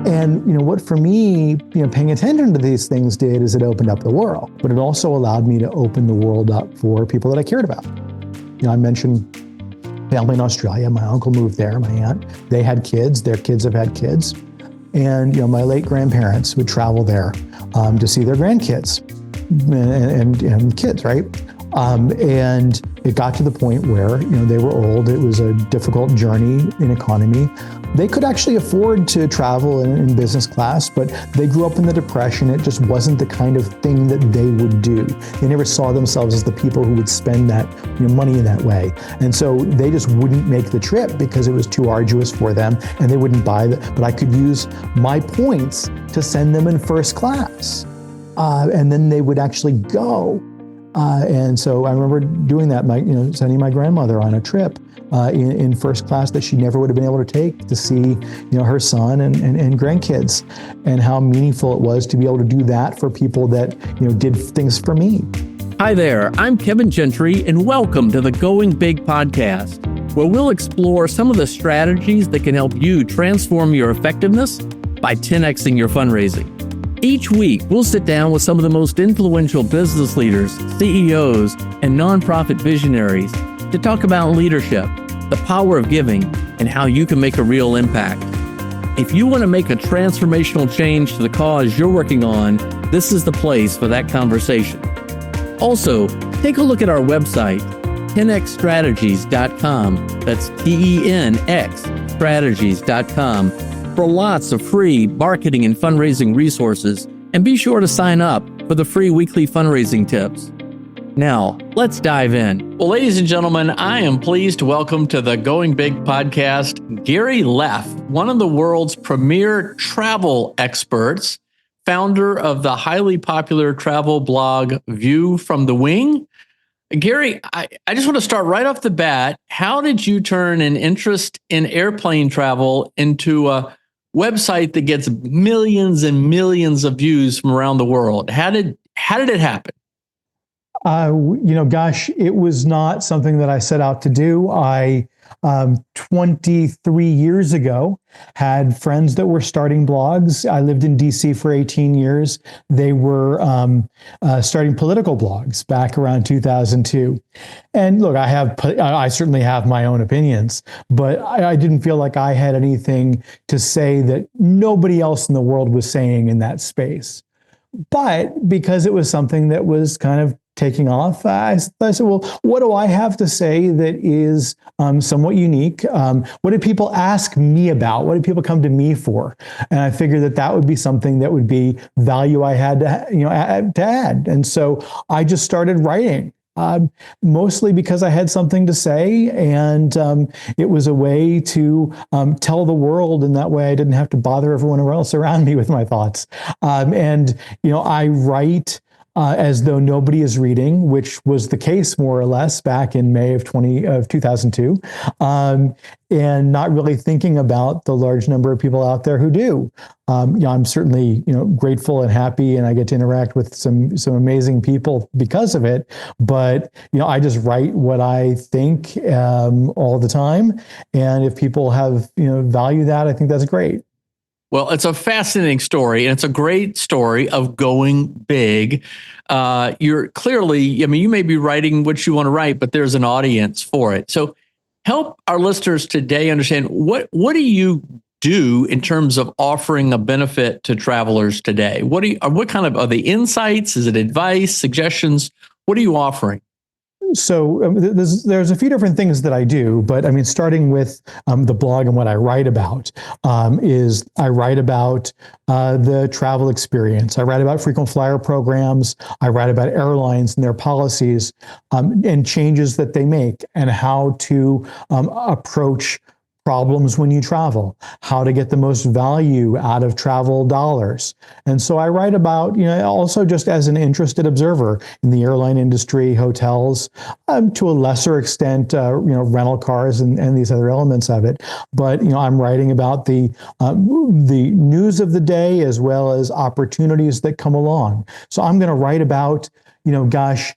And, what for me, paying attention to these things did is it opened up the world, but it also allowed me to open the world up for people that I cared about. I mentioned family in Australia. My uncle moved there, my aunt. They had kids, their kids have had kids. And, my late grandparents would travel there to see their grandkids and kids, right? And it got to the point where, they were old. It was a difficult journey in economy. They could actually afford to travel in business class, but they grew up in the Depression. It just wasn't the kind of thing that they would do. They never saw themselves as the people who would spend that money in that way. And so they just wouldn't make the trip because it was too arduous for them, and they wouldn't buy it. But I could use my points to send them in first class. And then they would actually go. And so I remember doing that, sending my grandmother on a trip in first class that she never would have been able to take to see, her son and grandkids, and how meaningful it was to be able to do that for people that, did things for me. Hi there, I'm Kevin Gentry, and welcome to the Going Big podcast, where we'll explore some of the strategies that can help you transform your effectiveness by 10xing your fundraising. Each week, we'll sit down with some of the most influential business leaders, CEOs, and nonprofit visionaries to talk about leadership, the power of giving, and how you can make a real impact. If you want to make a transformational change to the cause you're working on, this is the place for that conversation. Also, take a look at our website, 10xstrategies.com. That's TENX strategies.com. for lots of free marketing and fundraising resources, and be sure to sign up for the free weekly fundraising tips. Now, let's dive in. Well, ladies and gentlemen, I am pleased to welcome to the Going Big podcast, Gary Leff, one of the world's premier travel experts, founder of the highly popular travel blog, View from the Wing. Gary, I just want to start right off the bat. How did you turn an interest in airplane travel into a website that gets millions and millions of views from around the world? How did it happen? It was not something that I set out to do. I 23 years ago, had friends that were starting blogs. I lived in DC for 18 years. They were starting political blogs back around 2002. And look, I certainly have my own opinions, but I didn't feel like I had anything to say that nobody else in the world was saying in that space. But because it was something that was kind of taking off, I said, well, what do I have to say that is somewhat unique? What did people ask me about? What did people come to me for? And I figured that would be something that would be value I had to add. And so I just started writing. Mostly because I had something to say, and it was a way to tell the world, and that way I didn't have to bother everyone else around me with my thoughts. I write as though nobody is reading, which was the case more or less back in May of 2002, and not really thinking about the large number of people out there who do. I'm certainly grateful and happy, and I get to interact with some amazing people because of it. But I just write what I think all the time, and if people have value that, I think that's great. Well, it's a fascinating story, and it's a great story of going big. You're clearly, you may be writing what you want to write, but there's an audience for it. So help our listeners today understand what do you do in terms of offering a benefit to travelers today? What kind of are the insights? Is it advice, suggestions? What are you offering? So there's a few different things that I do, but starting with the blog and what I write about is I write about the travel experience. I write about frequent flyer programs. I write about airlines and their policies and changes that they make, and how to approach problems when you travel, how to get the most value out of travel dollars. And so I write about, also just as an interested observer in the airline industry, hotels, to a lesser extent, rental cars and these other elements of it. But, I'm writing about the news of the day as well as opportunities that come along. So I'm going to write about, these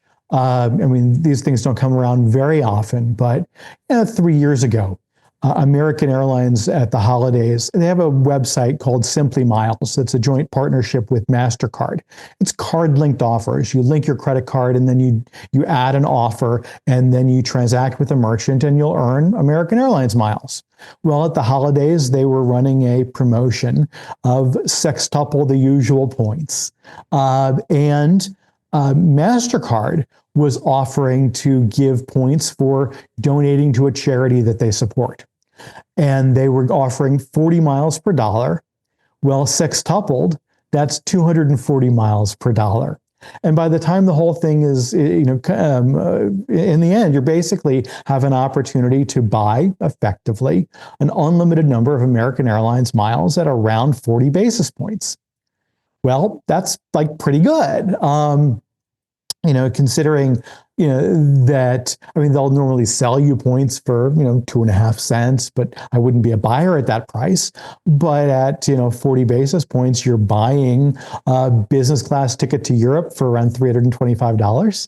things don't come around very often, but 3 years ago, American Airlines at the holidays, they have a website called Simply Miles. It's a joint partnership with MasterCard. It's card-linked offers. You link your credit card, and then you add an offer, and then you transact with a merchant, and you'll earn American Airlines miles. Well, at the holidays, they were running a promotion of sextuple the usual points. And MasterCard was offering to give points for donating to a charity that they support. And they were offering 40 miles per dollar. Well, sextupled, that's 240 miles per dollar. And by the time the whole thing is, in the end, you basically have an opportunity to buy effectively an unlimited number of American Airlines miles at around 40 basis points. Well, that's like pretty good. Considering, that, I mean, they'll normally sell you points for, 2.5 cents, but I wouldn't be a buyer at that price. But at, 40 basis points, you're buying a business class ticket to Europe for around $325.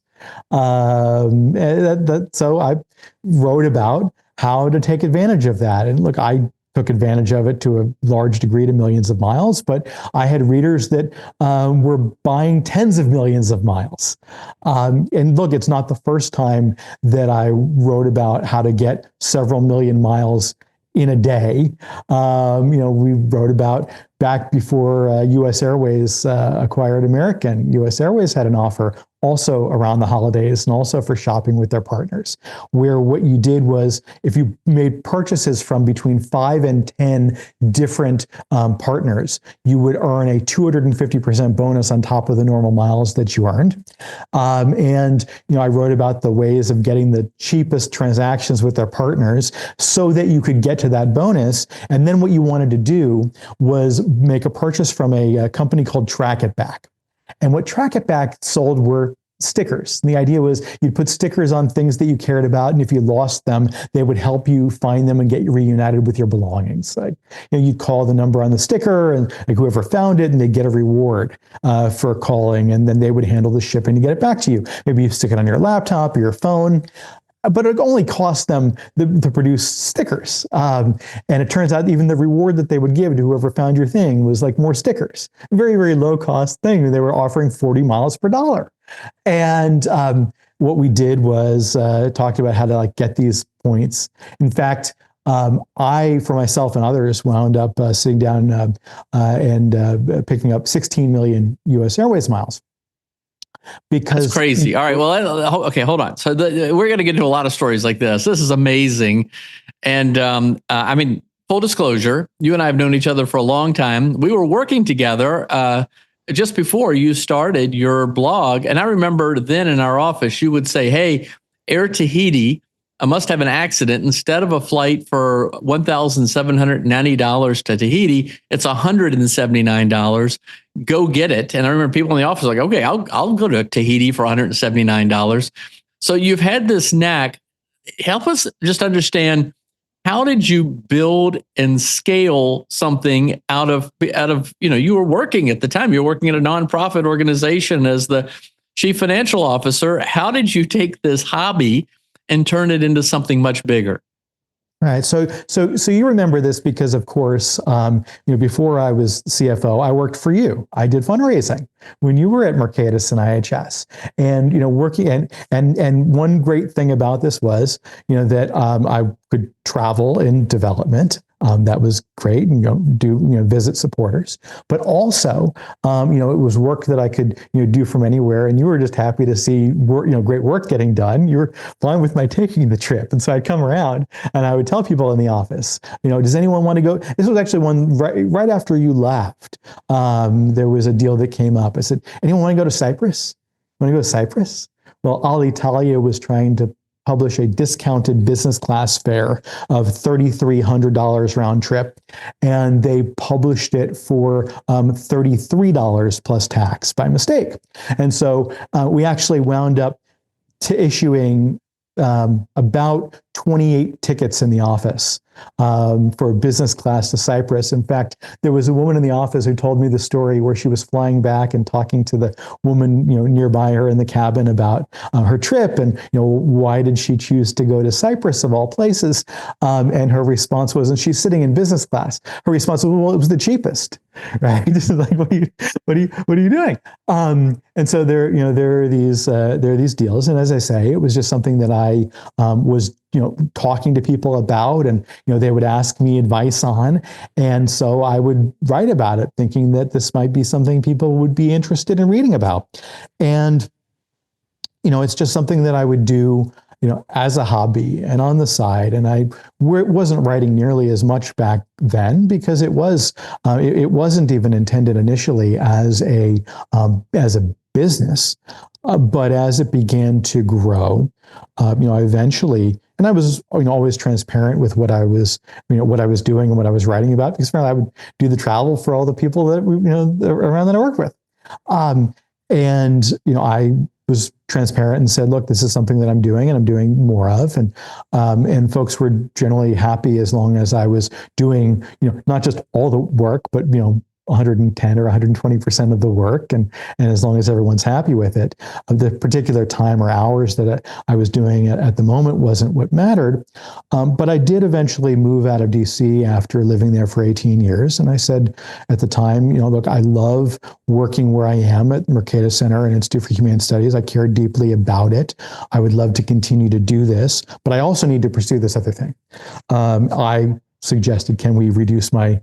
So I wrote about how to take advantage of that. And look, I took advantage of it to a large degree to millions of miles, but I had readers that were buying tens of millions of miles. And look, it's not the first time that I wrote about how to get several million miles in a day. We wrote about back before U.S. Airways acquired American. U.S. Airways had an offer also around the holidays and also for shopping with their partners, where what you did was if you made purchases from between 5 and 10 different partners, you would earn a 250% bonus on top of the normal miles that you earned. I wrote about the ways of getting the cheapest transactions with their partners so that you could get to that bonus. And then what you wanted to do was make a purchase from a company called Track It Back. And what Track It Back sold were stickers. And the idea was you'd put stickers on things that you cared about, and if you lost them, they would help you find them and get you reunited with your belongings. Like, you'd call the number on the sticker, and like whoever found it, and they'd get a reward for calling, and then they would handle the shipping to get it back to you. Maybe you stick it on your laptop or your phone. But it only cost them to produce stickers. And it turns out even the reward that they would give to whoever found your thing was like more stickers. Very, very low cost thing. They were offering 40 miles per dollar. And what we did was talked about how to get these points. In fact, I, for myself and others, wound up sitting down and picking up 16 million U.S. Airways miles. Because that's crazy. All right. Well, okay, hold on. So we're going to get into a lot of stories like this. This is amazing. And full disclosure, you and I have known each other for a long time. We were working together just before you started your blog. And I remember then in our office, you would say, hey, Air Tahiti must have an accident. Instead of a flight for $1,790 to Tahiti, it's $179. Go get it. And I remember people in the office like, okay, I'll go to Tahiti for $179. So you've had this knack. Help us just understand, how did you build and scale something out of you were working at the time, you were working at a nonprofit organization as the chief financial officer. How did you take this hobby and turn it into something much bigger? Right. So you remember this because, of course, before I was CFO, I worked for you. I did fundraising when you were at Mercatus and IHS, and working. And one great thing about this was, that I could travel in development. That was great, and visit supporters. But also, it was work that I could do from anywhere. And you were just happy to see great work getting done. You were fine with my taking the trip, and so I'd come around and I would tell people in the office, does anyone want to go? This was actually one right after you left. There was a deal that came up. I said, anyone want to go to Cyprus? Want to go to Cyprus? Well, Alitalia was trying to publish a discounted business class fare of $3,300 round trip, and they published it for $33 plus tax by mistake. And so we actually wound up issuing about 28 tickets in the office for business class to Cyprus. In fact, there was a woman in the office who told me the story where she was flying back and talking to the woman, nearby her in the cabin about her trip and, why did she choose to go to Cyprus of all places? And her response was, and she's sitting in business class. Her response was, well, it was the cheapest, right? Like, what are you doing? And so there are these deals, and as I say, it was just something that I was talking to people about, and they would ask me advice on, and so I would write about it, thinking that this might be something people would be interested in reading about, and it's just something that I would do as a hobby and on the side. And I wasn't writing nearly as much back then because it wasn't even intended initially as a business. But as it began to grow, I eventually, and I was always transparent with what I was doing and what I was writing about, because I would do the travel for all the people that around that I worked with. And I was transparent and said, look, this is something that I'm doing and I'm doing more of. And folks were generally happy as long as I was doing, not just all the work, but, 110 or 120% of the work. And as long as everyone's happy with it, the particular time or hours that I was doing it at the moment wasn't what mattered. But I did eventually move out of DC after living there for 18 years. And I said at the time, look, I love working where I am at Mercatus Center and Institute for Humane Studies. I care deeply about it. I would love to continue to do this, but I also need to pursue this other thing. I suggested, can we reduce my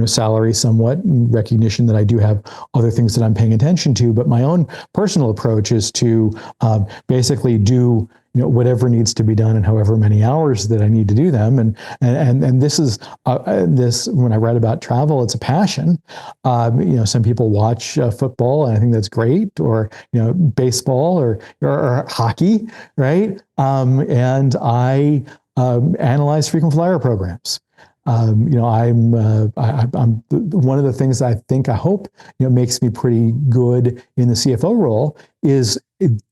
salary somewhat, in recognition that I do have other things that I'm paying attention to. But my own personal approach is to basically do whatever needs to be done and however many hours that I need to do them. And this is when I write about travel, it's a passion. Some people watch football, and I think that's great, or baseball or hockey, right? And I analyze frequent flyer programs. I'm one of the things I hope makes me pretty good in the CFO role is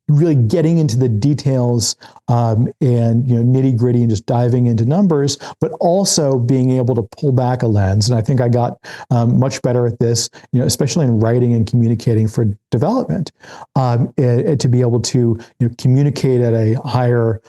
really getting into the details and nitty gritty and just diving into numbers, but also being able to pull back a lens. And I think I got much better at this, especially in writing and communicating for development, to be able to communicate at a higher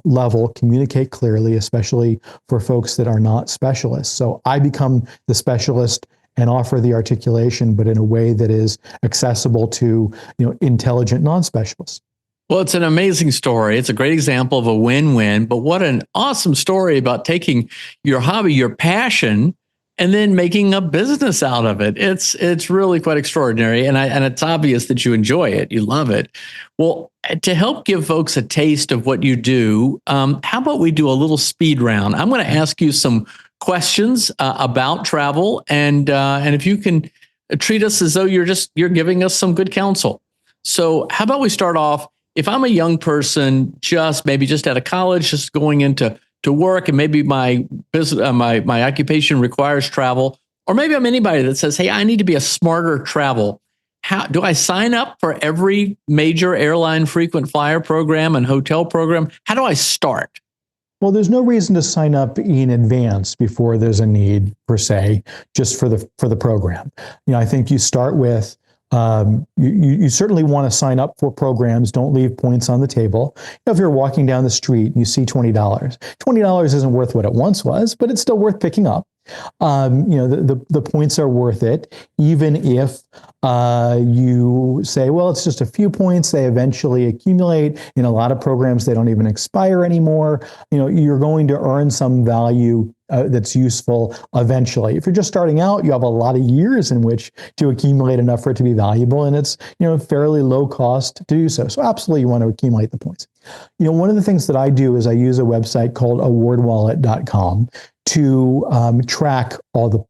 level, communicate clearly, especially for folks that are not specialists. So I become the specialist and offer the articulation, but in a way that is accessible to intelligent non-specialists. Well, it's an amazing story. It's a great example of a win-win, but what an awesome story about taking your hobby, your passion, and then making a business out of it. It's really quite extraordinary. And it's obvious that you enjoy it. You love it. Well, to help give folks a taste of what you do, how about we do a little speed round? I'm going to ask you some questions about travel, and if you can treat us as though you're giving us some good counsel. So how about we start off, if I'm a young person, maybe just out of college, just going into work, and maybe my business, my occupation requires travel, or maybe I'm anybody that says, hey, I need to be a smarter travel. How do I sign up for every major airline frequent flyer program and hotel program? How do I start? Well, there's no reason to sign up in advance before there's a need, per se, just for the program. I think you start with you certainly want to sign up for programs. Don't leave points on the table. If you're walking down the street and you see $20, $20 isn't worth what it once was, but it's still worth picking up. The points are worth it, even if you say, well, it's just a few points. They eventually accumulate. In a lot of programs, they don't even expire anymore. You're going to earn some value that's useful eventually. If you're just starting out, you have a lot of years in which to accumulate enough for it to be valuable, and it's fairly low cost to do so. So absolutely, you want to accumulate the points. One of the things that I do is I use a website called awardwallet.com to track all the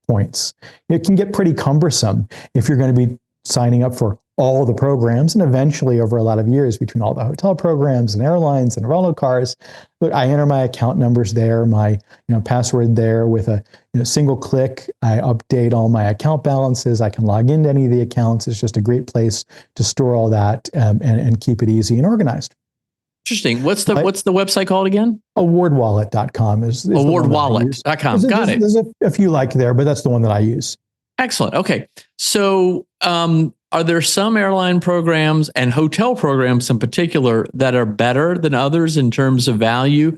points. It can get pretty cumbersome if you're going to be signing up for all the programs, and eventually over a lot of years between all the hotel programs and airlines and rental cars. But I enter my account numbers there, my password there with a single click. I update all my account balances. I can log into any of the accounts. It's just a great place to store all that and keep it easy and organized. Interesting. What's the But website called again? awardwallet.com is the one that I use. Awardwallet.com. Got it. There's a few like there, but that's the one that I use. Excellent. Okay. So, are there some airline programs and hotel programs in particular that are better than others in terms of value?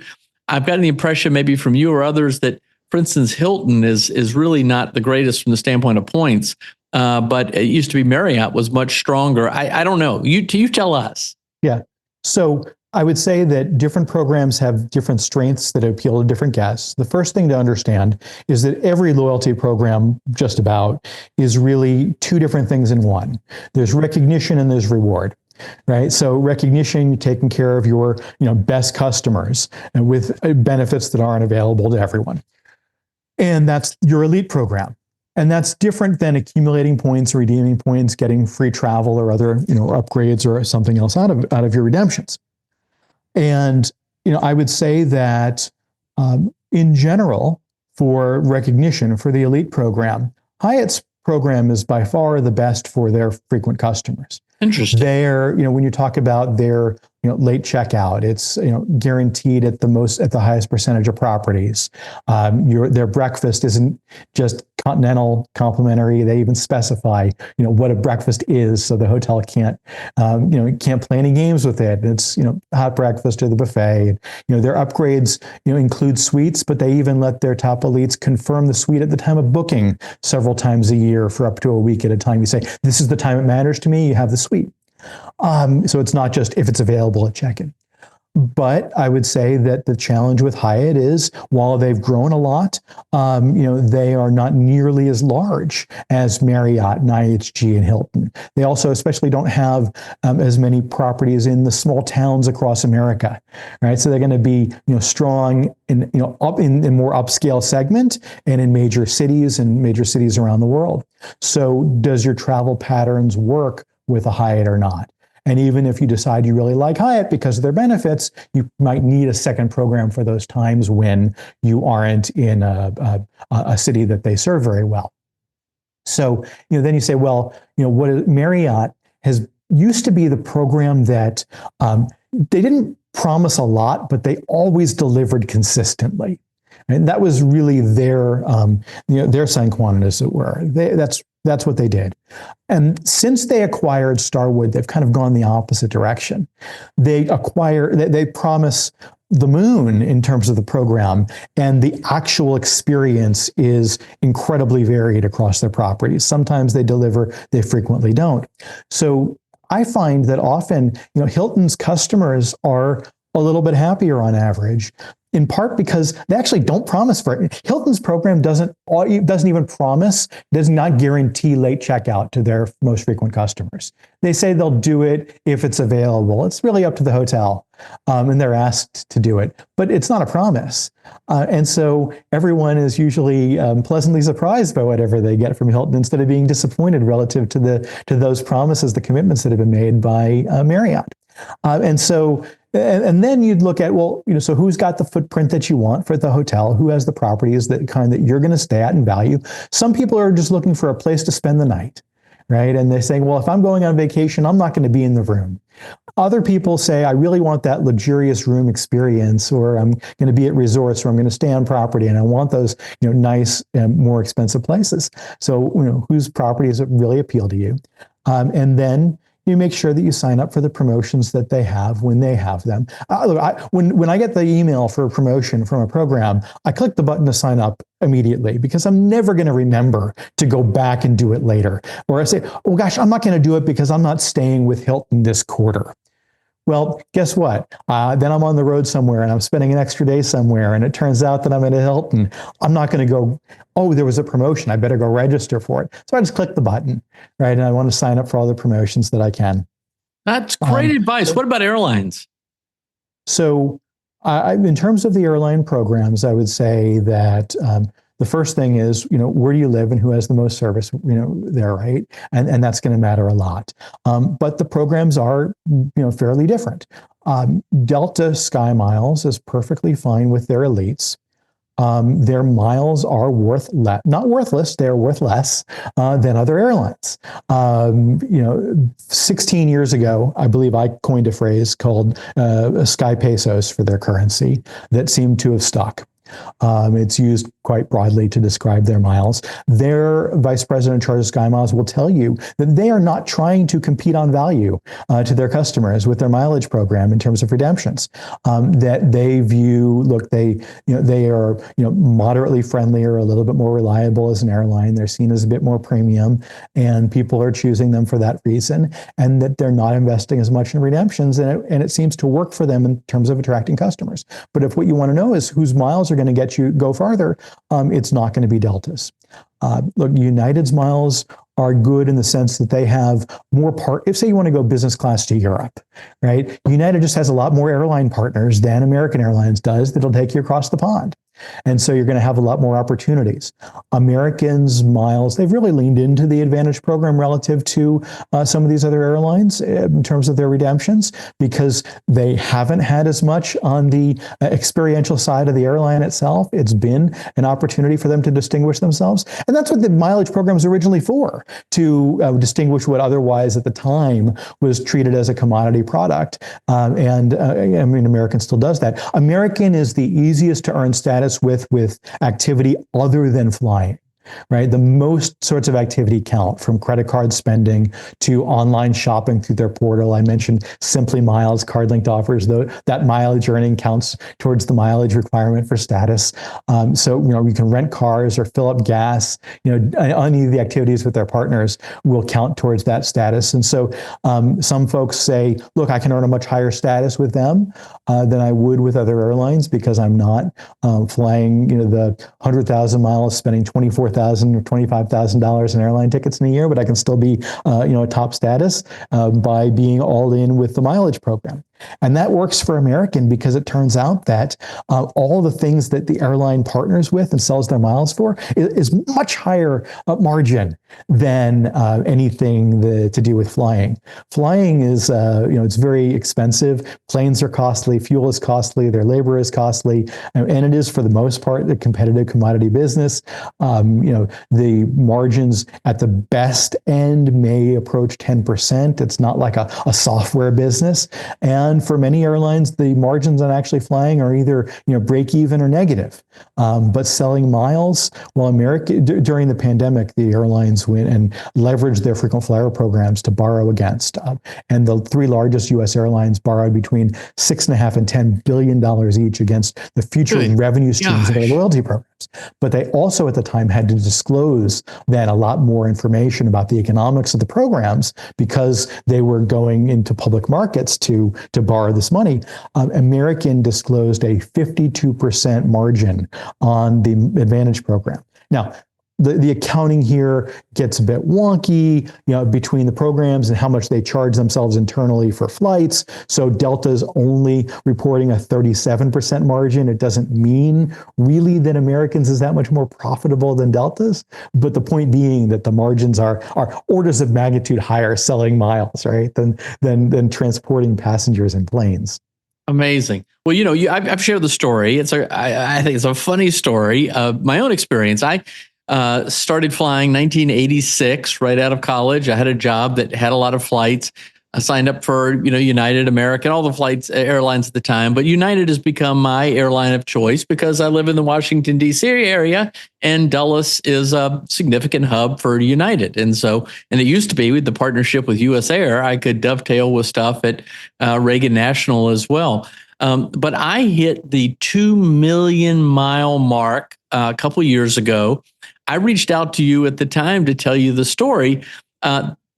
I've gotten the impression maybe from you or others that, for instance, Hilton is really not the greatest from the standpoint of points, but it used to be Marriott was much stronger. I don't know. You tell us. Yeah. So I would say that different programs have different strengths that appeal to different guests. The first thing to understand is that every loyalty program, just about, is really two different things in one. There's recognition and there's reward. Right. So recognition, you're taking care of your, best customers and with benefits that aren't available to everyone. And that's your elite program. And that's different than accumulating points, redeeming points, getting free travel or other, upgrades or something else out of your redemptions. And, I would say that in general, for recognition for the elite program, Hyatt's program is by far the best for their frequent customers. Interesting. When you talk about their, late checkout, it's, guaranteed at the highest percentage of properties. Their breakfast isn't just continental complimentary. They even specify, what a breakfast is, so the hotel can't play any games with it. It's, hot breakfast or the buffet. Their upgrades, include suites, but they even let their top elites confirm the suite at the time of booking several times a year for up to a week at a time. You say, this is the time it matters to me, you have the suite. So it's not just if it's available at check-in. But I would say that the challenge with Hyatt is, while they've grown a lot, they are not nearly as large as Marriott and IHG and Hilton. They also especially don't have as many properties in the small towns across America, right? So they're going to be, strong in, up in more upscale segment and in major cities around the world. So does your travel patterns work with a Hyatt or not? And even if you decide you really like Hyatt because of their benefits, you might need a second program for those times when you aren't in a city that they serve very well. So, then you say, well, Marriott used to be the program that they didn't promise a lot, but they always delivered consistently. And that was really their sine qua non, as it were. That's what they did. And since they acquired Starwood, they've kind of gone the opposite direction. They promise the moon in terms of the program, and the actual experience is incredibly varied across their properties. Sometimes they deliver, they frequently don't. So I find that often, Hilton's customers are a little bit happier on average, in part because they actually don't promise for it. Hilton's program does not guarantee late checkout to their most frequent customers. They say they'll do it if it's available. It's really up to the hotel, and they're asked to do it, but it's not a promise. And so everyone is usually pleasantly surprised by whatever they get from Hilton, instead of being disappointed relative to those promises, the commitments that have been made by Marriott. And then you'd look at, so who's got the footprint that you want for the hotel? Who has the properties that you're going to stay at and value? Some people are just looking for a place to spend the night, right? And they're saying, well, if I'm going on vacation, I'm not going to be in the room. Other people say, I really want that luxurious room experience, or I'm going to be at resorts, or I'm going to stay on property, and I want those, nice and more expensive places. So, whose properties really appeal to you? And then you make sure that you sign up for the promotions that they have when they have them. When I get the email for a promotion from a program, I click the button to sign up immediately, because I'm never going to remember to go back and do it later. Or I say, oh gosh, I'm not going to do it because I'm not staying with Hilton this quarter. Well, guess what? Then I'm on the road somewhere and I'm spending an extra day somewhere, and it turns out that I'm at a Hilton. I'm not going to go, oh, there was a promotion, I better go register for it. So I just click the button, right? And I want to sign up for all the promotions that I can. That's great advice. What about airlines? So in terms of the airline programs, I would say that the first thing is, where do you live and who has the most service, there, right? And that's going to matter a lot. But the programs are, fairly different. Delta Sky Miles is perfectly fine with their elites. their miles are not worthless, they're worth less than other airlines. 16 years ago, I believe I coined a phrase called sky pesos for their currency that seemed to have stuck. It's used quite broadly to describe their miles. Their vice president in charge of Sky Miles will tell you that they are not trying to compete on value to their customers with their mileage program in terms of redemptions. That they view, look, they are moderately friendly or a little bit more reliable as an airline. They're seen as a bit more premium, and people are choosing them for that reason. And that they're not investing as much in redemptions, and it seems to work for them in terms of attracting customers. But if what you want to know is whose miles are going to get you go farther, it's not going to be Delta's. Look, United's miles are good in the sense that they have more if say you want to go business class to Europe, right? United just has a lot more airline partners than American Airlines does that'll take you across the pond. And so you're going to have a lot more opportunities. Americans' miles, they've really leaned into the Advantage program relative to some of these other airlines in terms of their redemptions, because they haven't had as much on the experiential side of the airline itself. It's been an opportunity for them to distinguish themselves. And that's what the mileage program was originally for, to distinguish what otherwise at the time was treated as a commodity product. I mean, American still does that. American is the easiest to earn status with activity other than flying. Right? The most sorts of activity count, from credit card spending to online shopping through their portal. I mentioned Simply Miles, card-linked offers, though that mileage earning counts towards the mileage requirement for status. So, you can rent cars or fill up gas, any of the activities with their partners will count towards that status. And so some folks say, look, I can earn a much higher status with them than I would with other airlines because I'm not flying, the 100,000 miles, spending $24,000 or $25,000 in airline tickets in a year, but I can still be, a top status by being all in with the mileage program. And that works for American because it turns out that all the things that the airline partners with and sells their miles for is much higher margin than anything to do with flying. Flying is, it's very expensive. Planes are costly, fuel is costly, their labor is costly, and it is for the most part a competitive commodity business. The margins at the best end may approach 10%. It's not like a software business. And for many airlines, the margins on actually flying are either break even or negative. But selling miles, well, during the pandemic, the airlines went and leveraged their frequent flyer programs to borrow against. And the three largest U.S. airlines borrowed between $6.5 and $10 billion each against the future revenue streams of their loyalty programs. But they also at the time had to disclose then a lot more information about the economics of the programs because they were going into public markets to borrow this money. American disclosed a 52% margin on the Advantage program. Now, the accounting here gets a bit wonky, between the programs and how much they charge themselves internally for flights. So Delta's only reporting a 37% margin. It doesn't mean really that Americans is that much more profitable than Delta's. But the point being that the margins are orders of magnitude higher selling miles, right, than transporting passengers in planes. Amazing. Well, I've shared the story. I think it's a funny story. My own experience. I started flying 1986, right out of college. I had a job that had a lot of flights. I signed up for, United, American, all the airlines at the time. But United has become my airline of choice because I live in the Washington, D.C. area, and Dulles is a significant hub for United. And it used to be with the partnership with US Air, I could dovetail with stuff at Reagan National as well. But I hit the 2 million mile mark a couple years ago. I reached out to you at the time to tell you the story.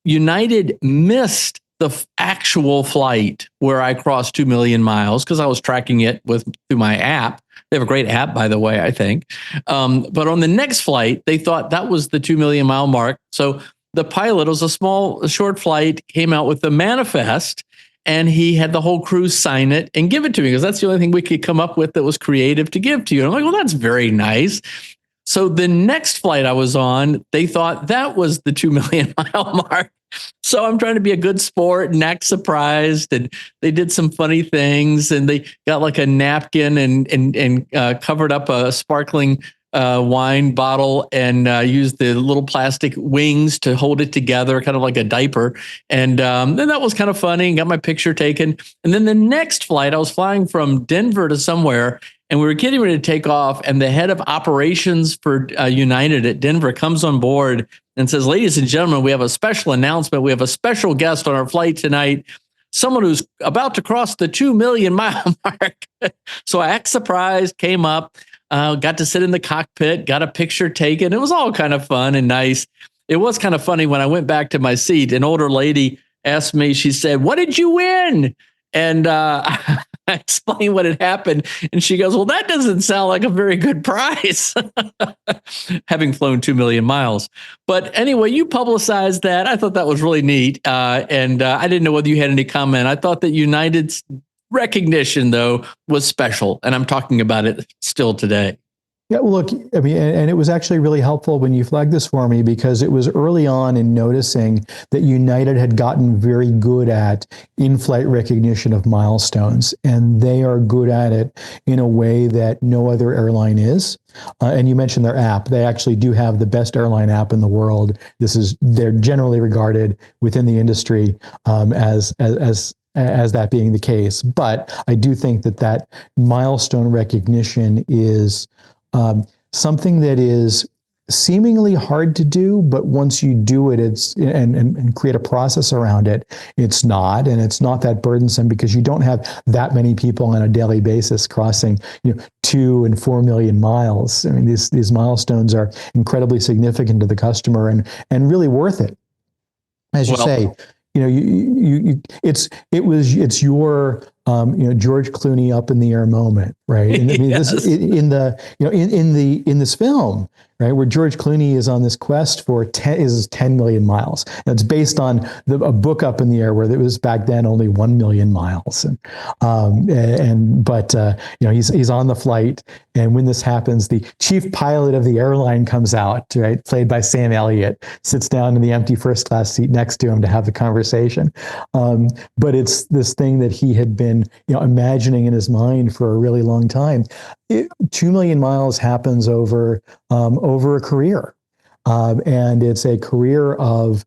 United missed the actual flight where I crossed 2 million miles because I was tracking it through my app. They have a great app, by the way, I think. But on the next flight, they thought that was the 2 million mile mark. So the pilot, it was a short flight, came out with the manifest, and he had the whole crew sign it and give it to me because that's the only thing we could come up with that was creative to give to you. And I'm like, well, that's very nice. So the next flight I was on, they thought that was the 2 million mile mark. So I'm trying to be a good sport and act surprised. And they did some funny things, and they got like a napkin and covered up a sparkling wine bottle and used the little plastic wings to hold it together, kind of like a diaper. And then that was kind of funny, and got my picture taken. And then the next flight, I was flying from Denver to somewhere, and we were getting ready to take off. And the head of operations for United at Denver comes on board and says, "Ladies and gentlemen, we have a special announcement. We have a special guest on our flight tonight. Someone who's about to cross the 2 million mile mark." So I act surprised, came up, got to sit in the cockpit, got a picture taken. It was all kind of fun and nice. It was kind of funny when I went back to my seat, an older lady asked me, she said, "What did you win?" And I explained what had happened. And she goes, "Well, that doesn't sound like a very good prize," having flown 2 million miles. But anyway, you publicized that. I thought that was really neat. And I didn't know whether you had any comment. I thought that United's recognition, though, was special. And I'm talking about it still today. Yeah, well, look, I mean, and it was actually really helpful when you flagged this for me, because it was early on in noticing that United had gotten very good at in-flight recognition of milestones, and they are good at it in a way that no other airline is. And you mentioned their app. They actually do have the best airline app in the world. They're generally regarded within the industry as that being the case. But I do think that milestone recognition is something that is seemingly hard to do, but once you do it, and create a process around it, it's not that burdensome, because you don't have that many people on a daily basis crossing 2 and 4 million miles. I mean, these milestones are incredibly significant to the customer and really worth it. As you say, it's your George Clooney up in the air moment, right? And I mean, Yes. this in this film, right, where George Clooney is on this quest for 10 million miles. And it's based on a book Up in the Air, where it was back then only 1 million miles. But he's on the flight, and when this happens, the chief pilot of the airline comes out, right, played by Sam Elliott, sits down in the empty first class seat next to him to have the conversation. But it's this thing that he had been imagining in his mind for a really long time. 2 million miles happens over a career. And it's a career of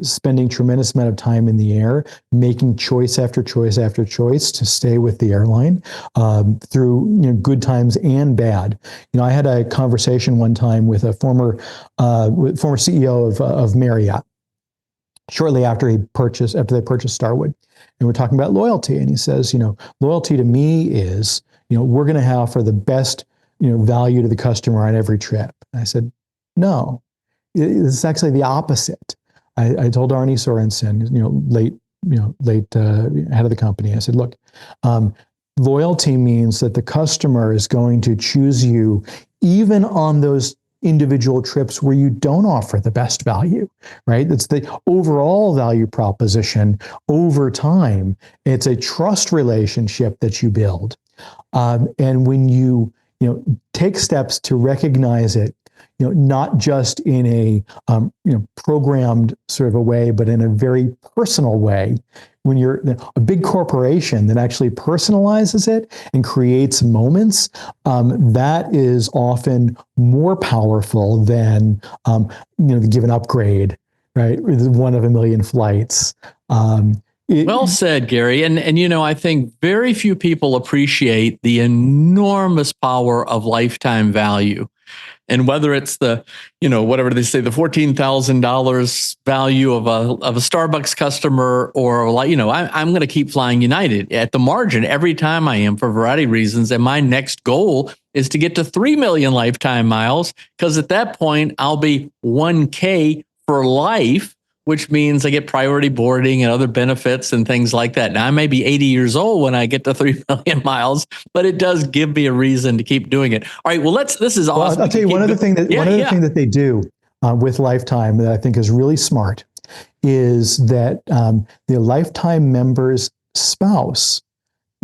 spending tremendous amount of time in the air, making choice after choice after choice to stay with the airline through good times and bad. I had a conversation one time with a former CEO of Marriott, shortly after they purchased Starwood, and we're talking about loyalty, and he says, loyalty to me is we're going to have for the best value to the customer on every trip. And I said, no, it's actually the opposite. I told Arnie Sorensen, late head of the company, I said, look, loyalty means that the customer is going to choose you even on those individual trips where you don't offer the best value, right? That's the overall value proposition over time. It's a trust relationship that you build. And when you take steps to recognize it, not just in a programmed sort of a way, but in a very personal way. When you're a big corporation that actually personalizes it and creates moments, that is often more powerful than the given upgrade, right? One of a million flights. Well said, Gary. And I think very few people appreciate the enormous power of lifetime value. And whether it's the, whatever they say, the $14,000 value of a Starbucks customer, or I'm going to keep flying United at the margin every time I am, for a variety of reasons. And my next goal is to get to 3 million lifetime miles, because at that point I'll be 1K for life, which means I get priority boarding and other benefits and things like that. Now, I may be 80 years old when I get to 3 million miles, but it does give me a reason to keep doing it. All right, well, this is awesome. Well, I'll tell you one other thing that they do with Lifetime that I think is really smart is that the Lifetime member's spouse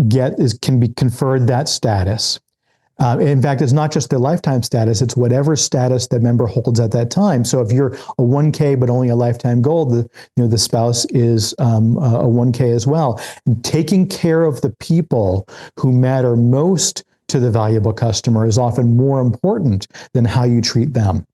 can be conferred that status. In fact, it's not just the lifetime status, it's whatever status that member holds at that time. So if you're a 1K but only a lifetime gold, the spouse is a 1K as well. And taking care of the people who matter most to the valuable customer is often more important than how you treat them.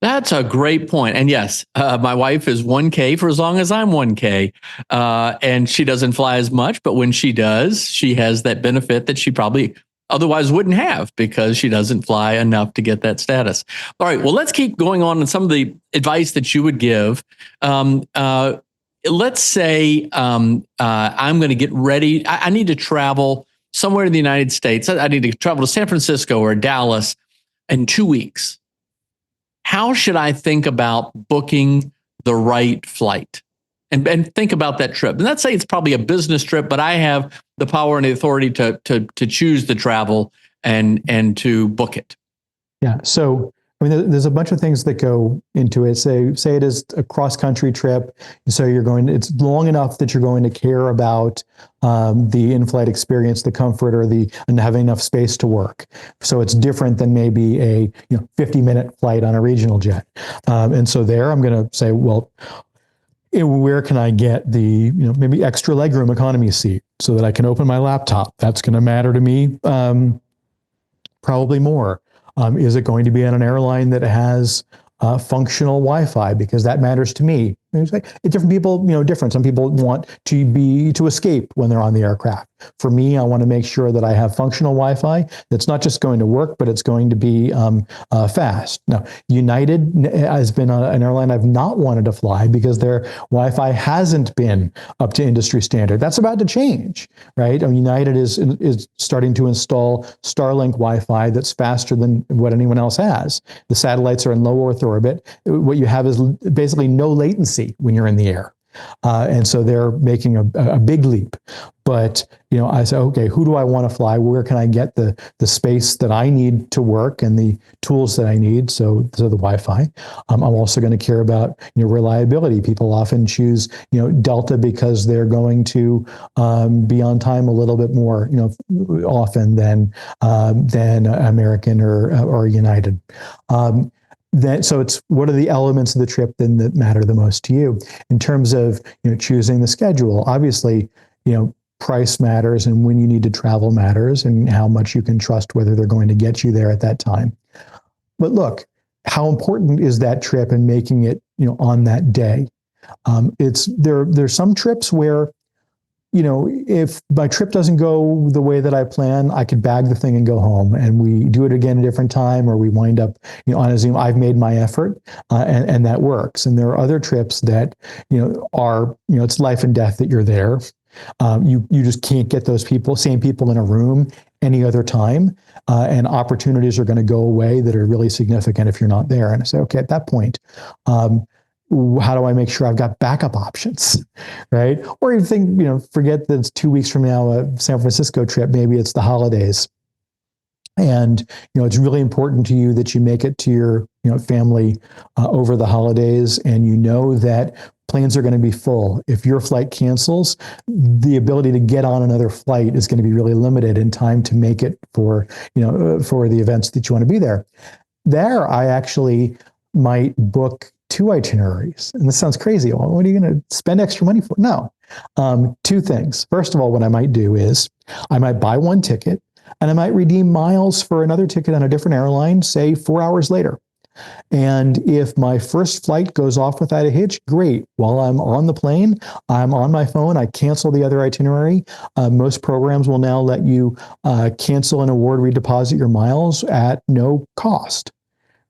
That's a great point. And yes, my wife is 1K for as long as I'm 1K. And she doesn't fly as much, but when she does, she has that benefit that she probably otherwise wouldn't have because she doesn't fly enough to get that status. All right, well, let's keep going on in some of the advice that you would give. Let's say I'm going to get ready. I need to travel somewhere in the United States. I need to travel to San Francisco or Dallas in 2 weeks. How should I think about booking the right flight and think about that trip? And let's say it's probably a business trip, but I have the power and the authority to choose the travel and to book it. Yeah. So, I mean, there's a bunch of things that go into it. Say it is a cross-country trip. So it's long enough that you're going to care about the in-flight experience, the comfort, and having enough space to work. So it's different than maybe a 50-minute flight on a regional jet. And so there, I'm going to say, well, where can I get the maybe extra legroom economy seat so that I can open my laptop? That's going to matter to me probably more. Is it going to be on an airline that has functional Wi-Fi? Because that matters to me. It's like different people, different. Some people want to escape when they're on the aircraft. For me, I want to make sure that I have functional Wi-Fi that's not just going to work, but it's going to be fast. Now, United has been an airline I've not wanted to fly because their Wi-Fi hasn't been up to industry standard. That's about to change, right? United is starting to install Starlink Wi-Fi that's faster than what anyone else has. The satellites are in low Earth orbit. What you have is basically no latency when you're in the air. And so they're making a big leap. But, I say, okay, who do I want to fly? Where can I get the space that I need to work and the tools that I need? So the Wi-Fi. I'm also going to care about, reliability. People often choose, Delta because they're going to be on time a little bit more, often than American or United. So it's what are the elements of the trip then that matter the most to you in terms of choosing the schedule. Obviously, price matters and when you need to travel matters and how much you can trust whether they're going to get you there at that time. But look, how important is that trip and making it on that day? There's some trips where if my trip doesn't go the way that I plan, I could bag the thing and go home and we do it again at a different time, or we wind up, on a Zoom. I've made my effort and that works. And there are other trips that, are, it's life and death that you're there. You just can't get those same people in a room any other time. And opportunities are going to go away that are really significant if you're not there. And I say, okay, at that point, how do I make sure I've got backup options, right? Or you think, forget that it's 2 weeks from now, a San Francisco trip, maybe it's the holidays. And, it's really important to you that you make it to your, family over the holidays. And that planes are going to be full. If your flight cancels, the ability to get on another flight is going to be really limited in time to make it for the events that you want to be there. There, I actually might book 2 itineraries. And this sounds crazy. Well, what are you going to spend extra money for? No. 2 things. First of all, what I might do is I might buy 1 ticket and I might redeem miles for another ticket on a different airline, say 4 hours later. And if my first flight goes off without a hitch, great. While I'm on the plane, I'm on my phone. I cancel the other itinerary. Most programs will now let you cancel and award redeposit your miles at no cost.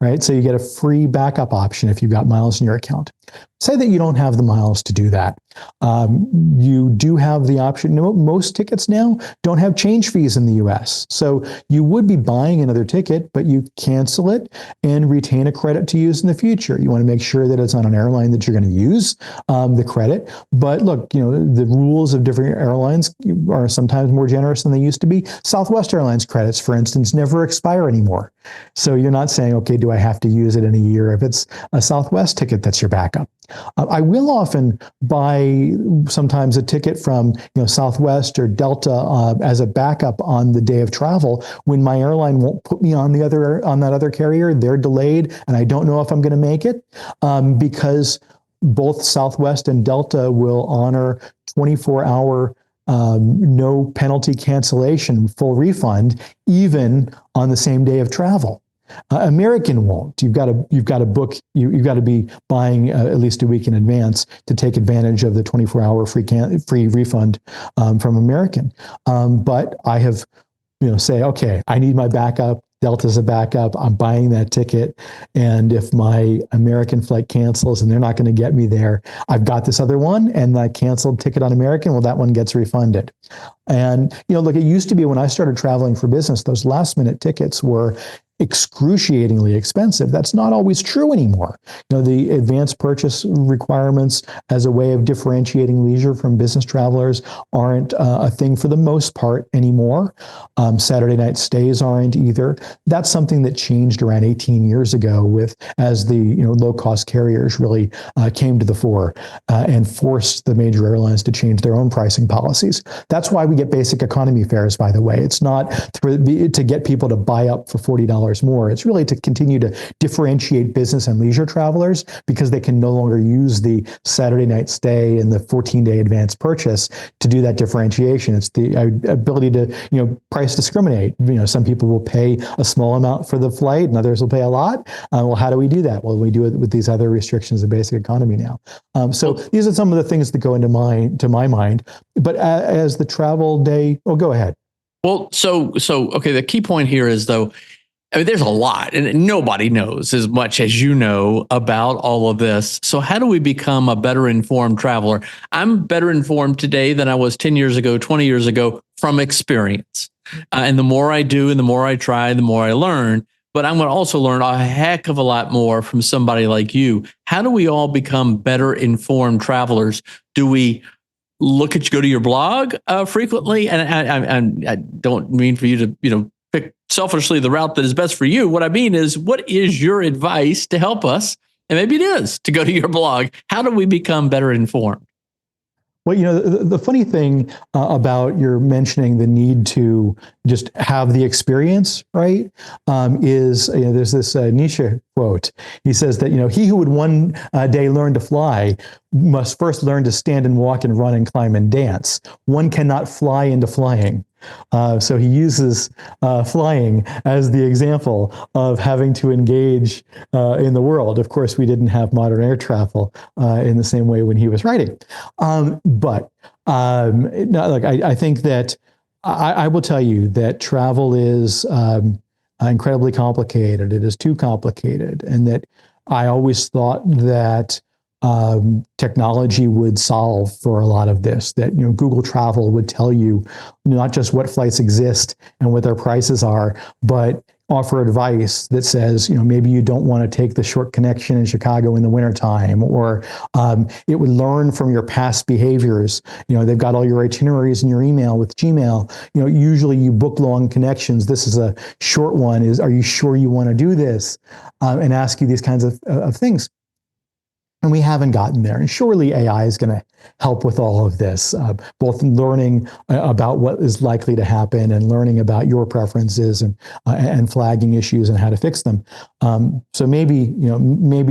Right? So you get a free backup option if you've got miles in your account. Say that you don't have the miles to do that. You do have the option. Most tickets now don't have change fees in the US. So you would be buying another ticket, but you cancel it and retain a credit to use in the future. You want to make sure that it's on an airline that you're going to use the credit. But look, the rules of different airlines are sometimes more generous than they used to be. Southwest Airlines credits, for instance, never expire anymore. So you're not saying, okay, do I have to use it in a year if it's a Southwest ticket that's your backup? I will often buy sometimes a ticket from Southwest or Delta as a backup on the day of travel when my airline won't put me on that other carrier. They're delayed, and I don't know if I'm going to make it because both Southwest and Delta will honor 24-hour no penalty cancellation, full refund, even on the same day of travel. American won't. You've got to book. You've got to be buying at least a week in advance to take advantage of the 24-hour free refund from American. But I have, say, okay, I need my backup. Delta's a backup. I'm buying that ticket, and if my American flight cancels and they're not going to get me there, I've got this other one, and that canceled ticket on American, well, that one gets refunded. And look, it used to be when I started traveling for business, those last minute tickets were excruciatingly expensive. That's not always true anymore. The advanced purchase requirements as a way of differentiating leisure from business travelers aren't a thing for the most part anymore. Saturday night stays aren't either. That's something that changed around 18 years ago as the low-cost carriers really came to the fore and forced the major airlines to change their own pricing policies. That's why we get basic economy fares, by the way. It's not to get people to buy up for $40 more. It's really to continue to differentiate business and leisure travelers because they can no longer use the Saturday night stay and the 14-day advance purchase to do that differentiation. It's the ability to, price discriminate. Some people will pay a small amount for the flight and others will pay a lot. Well, how do we do that? Well, we do it with these other restrictions of basic economy now. So these are some of the things that go into my mind. But as the travel day, go ahead. Well, so okay. The key point here is though, there's a lot, and nobody knows as much as you know about all of this. So how do we become a better informed traveler? I'm better informed today than I was 10 years ago, 20 years ago from experience. And the more I do and the more I try, the more I learn. But I'm going to also learn a heck of a lot more from somebody like you. How do we all become better informed travelers? Do we go to your blog frequently? And I don't mean for you to, pick selfishly the route that is best for you. What I mean is, what is your advice to help us? And maybe it is to go to your blog. How do we become better informed? Well, the funny thing about your mentioning the need to just have the experience, right, is there's this Nietzsche quote. He says that he who would one day learn to fly must first learn to stand and walk and run and climb and dance. One cannot fly into flying. So he uses flying as the example of having to engage in the world. Of course, we didn't have modern air travel in the same way when he was writing. But I think that I will tell you that travel is incredibly complicated. It is too complicated, and that I always thought that technology would solve for a lot of this, that Google Travel would tell you not just what flights exist and what their prices are, but offer advice that says, maybe you don't want to take the short connection in Chicago in the wintertime, or it would learn from your past behaviors. They've got all your itineraries in your email with Gmail. Usually you book long connections. This is a short one. Are you sure you want to do this? And ask you these kinds of things. And we haven't gotten there. And surely AI is going to help with all of this, both in learning about what is likely to happen and learning about your preferences and flagging issues and how to fix them. So maybe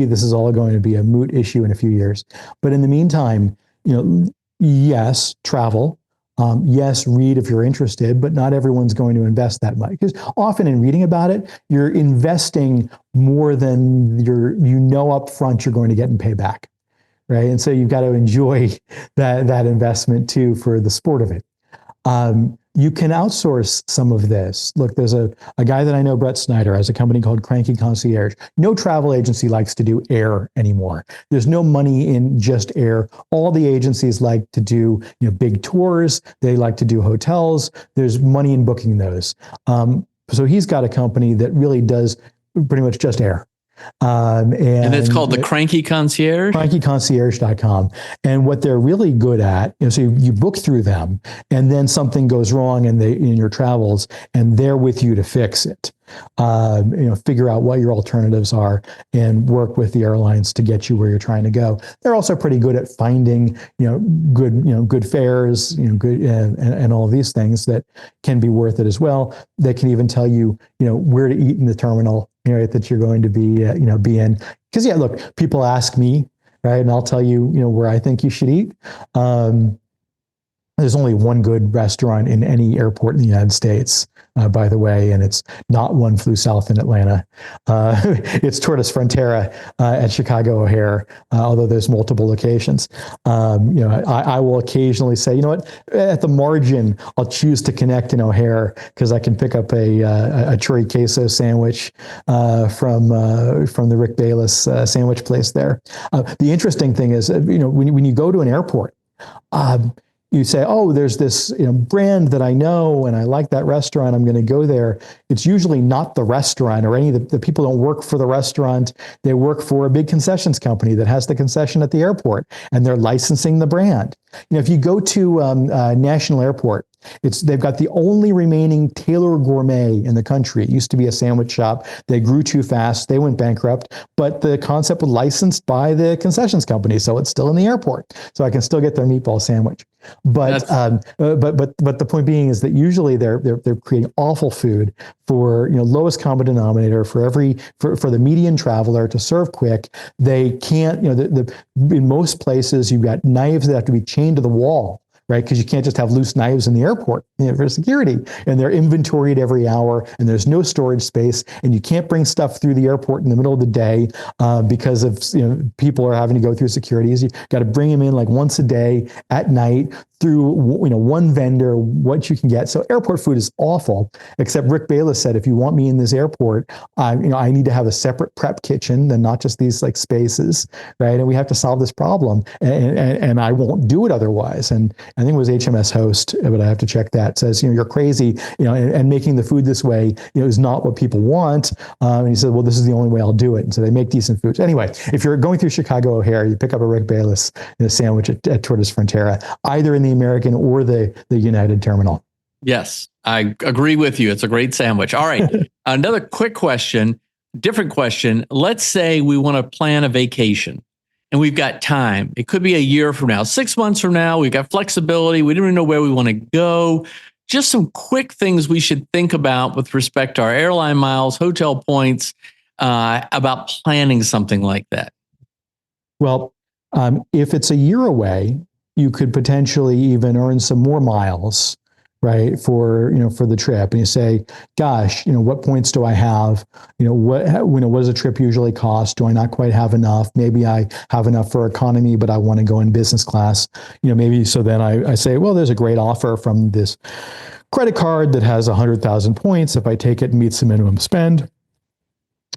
this is all going to be a moot issue in a few years. But in the meantime, yes, travel. Yes, read if you're interested, but not everyone's going to invest that much. Because often in reading about it, you're investing more than up front you're going to get in payback, right? And so you've got to enjoy that investment too for the sport of it. You can outsource some of this. Look, there's a guy that I know, Brett Snyder, has a company called Cranky Concierge. No travel agency likes to do air anymore. There's no money in just air. All the agencies like to do big tours. They like to do hotels. There's money in booking those. So he's got a company that really does pretty much just air. And it's called the Cranky Concierge? CrankyConcierge.com. And what they're really good at, so you book through them, and then something goes wrong in your travels, and they're with you to fix it. figure out what your alternatives are and work with the airlines to get you where you're trying to go. They're also pretty good at finding, good fares, good and all of these things that can be worth it as well. They can even tell you, where to eat in the terminal, that you're going to be in. Because look, people ask me, right, and I'll tell you, where I think you should eat. There's only one good restaurant in any airport in the United States, by the way, and it's not One Flew South in Atlanta. It's Tortoise Frontera at Chicago O'Hare, although there's multiple locations. I will occasionally say, at the margin, I'll choose to connect in O'Hare because I can pick up a chori queso sandwich from the Rick Bayless sandwich place there. The interesting thing is, when you go to an airport, you say, oh, there's this brand that I know and I like that restaurant, I'm going to go there. It's usually not the restaurant or any of the people don't work for the restaurant. They work for a big concessions company that has the concession at the airport and they're licensing the brand. If you go to National Airport, they've got the only remaining Taylor Gourmet in the country. It used to be a sandwich shop. They grew too fast. They went bankrupt, but the concept was licensed by the concessions company. So it's still in the airport. So I can still get their meatball sandwich. But the point being is that usually they're creating awful food for lowest common denominator for the median traveler to serve quick. They can't in most places you've got knives that have to be chained to the wall. Right, because you can't just have loose knives in the airport for security, and they're inventoried every hour, and there's no storage space, and you can't bring stuff through the airport in the middle of the day because of people are having to go through securities. You got to bring them in like once a day at night through one vendor, what you can get. So airport food is awful. Except Rick Bayless said, if you want me in this airport, I need to have a separate prep kitchen and not just these like spaces, right? And we have to solve this problem, and I won't do it otherwise. And I think it was HMS Host, but I have to check that. Says, you're crazy, and making the food this way, is not what people want. And he said, well, this is the only way I'll do it. And so they make decent foods. Anyway, if you're going through Chicago O'Hare, you pick up a Rick Bayless sandwich at Tortoise Frontera, either in the American or the United terminal. Yes, I agree with you. It's a great sandwich. All right. Another quick question, different question. Let's say we want to plan a vacation. And we've got time. It could be a year from now, 6 months from now. We've got flexibility. We don't even know where we want to go. Just some quick things we should think about with respect to our airline miles, hotel points, about planning something like that. Well, if it's a year away, you could potentially even earn some more miles, right, for the trip. And you say, gosh, what points do I have? What does a trip usually cost? Do I not quite have enough? Maybe I have enough for economy, but I want to go in business class. Maybe so then I say, well, there's a great offer from this credit card that has 100,000 points. If I take it and meets the minimum spend,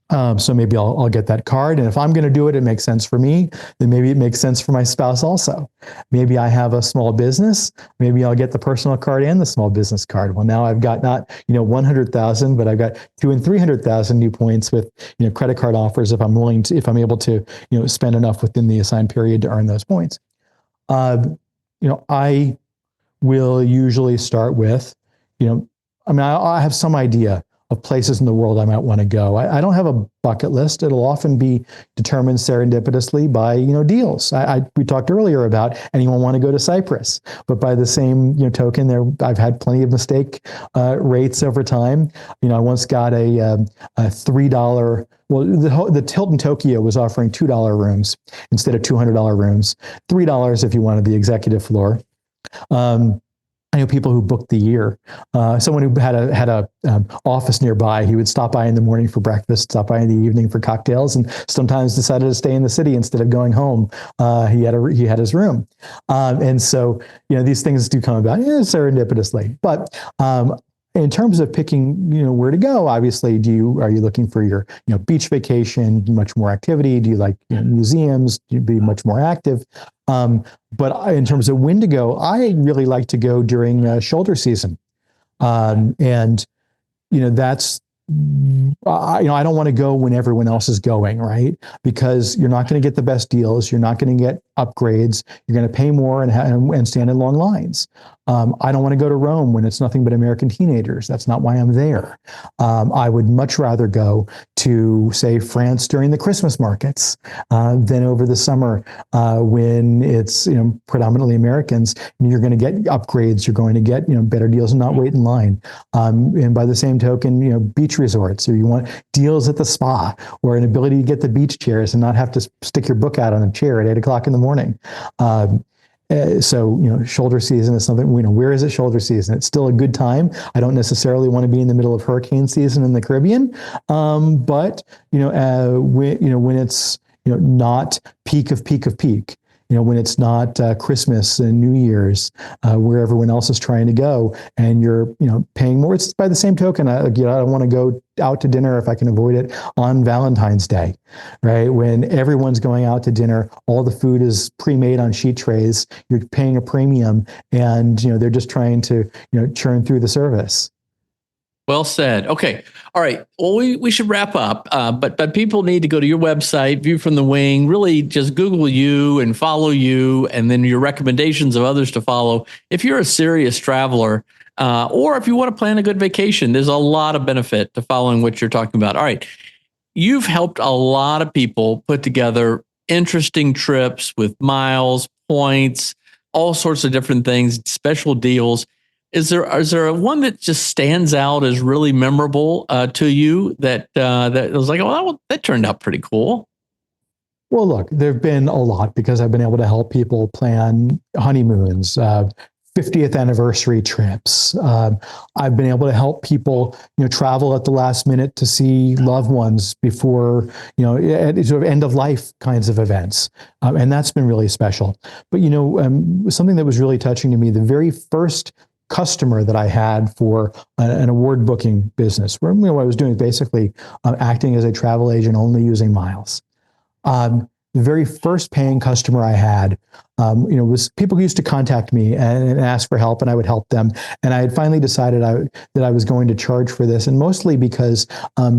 so maybe I'll get that card. And if I'm going to do it, it makes sense for me. Then maybe it makes sense for my spouse also. Maybe I have a small business. Maybe I'll get the personal card and the small business card. Well, now I've got not 100,000, but I've got 200,000 and 300,000 new points with credit card offers if I'm able to spend enough within the assigned period to earn those points. I will usually start with I have some idea of places in the world I might want to go. I don't have a bucket list. It'll often be determined serendipitously by, deals. We talked earlier about anyone want to go to Cyprus, but by the same token, I've had plenty of mistake rates over time. I once got a $3. Well, the Hilton Tokyo was offering $2 rooms instead of $200 rooms. $3 if you wanted the executive floor. I know people who booked the year. Someone who had a office nearby, he would stop by in the morning for breakfast, stop by in the evening for cocktails, and sometimes decided to stay in the city instead of going home. He had his room, and so these things do come about serendipitously. But in terms of picking, where to go, obviously, are you looking for your, beach vacation, much more activity? Do you like museums? Do you be much more active? But in terms of when to go, I really like to go during shoulder season, and that's. I don't want to go when everyone else is going, right? Because you're not going to get the best deals. You're not going to get upgrades. You're going to pay more and stand in long lines. I don't want to go to Rome when it's nothing but American teenagers. That's not why I'm there. I would much rather go to, say, France during the Christmas markets than over the summer when it's predominantly Americans. And you're going to get upgrades. You're going to get better deals and not wait in line. And by the same token, beach resorts, or you want deals at the spa, or an ability to get the beach chairs and not have to stick your book out on a chair at 8 o'clock in the morning. So, shoulder season is something, where is it shoulder season? It's still a good time. I don't necessarily want to be in the middle of hurricane season in the Caribbean. But, when it's, not peak of peak, when it's not Christmas and New Year's, where everyone else is trying to go, and you're, paying more. It's by the same token, I don't want to go out to dinner if I can avoid it on Valentine's Day, right? When everyone's going out to dinner, all the food is pre-made on sheet trays. You're paying a premium, and they're just trying to churn through the service. Well said. Okay. All right. Well, we should wrap up, but people need to go to your website, View from the Wing, really just Google you and follow you, and then your recommendations of others to follow. If you're a serious traveler, or if you want to plan a good vacation, there's a lot of benefit to following what you're talking about. All right. You've helped a lot of people put together interesting trips with miles, points, all sorts of different things, special deals. Is there one that just stands out as really memorable to you that was like, oh, that turned out pretty cool? Well, look, there've been a lot because I've been able to help people plan honeymoons, 50th anniversary trips. I've been able to help people, travel at the last minute to see loved ones before, at sort of end of life kinds of events, and that's been really special. But something that was really touching to me, the very first customer that I had for an award booking business, where what I was doing is basically acting as a travel agent, only using miles. The very first paying customer I had, was people who used to contact me and ask for help, and I would help them. And I had finally decided that I was going to charge for this, and mostly because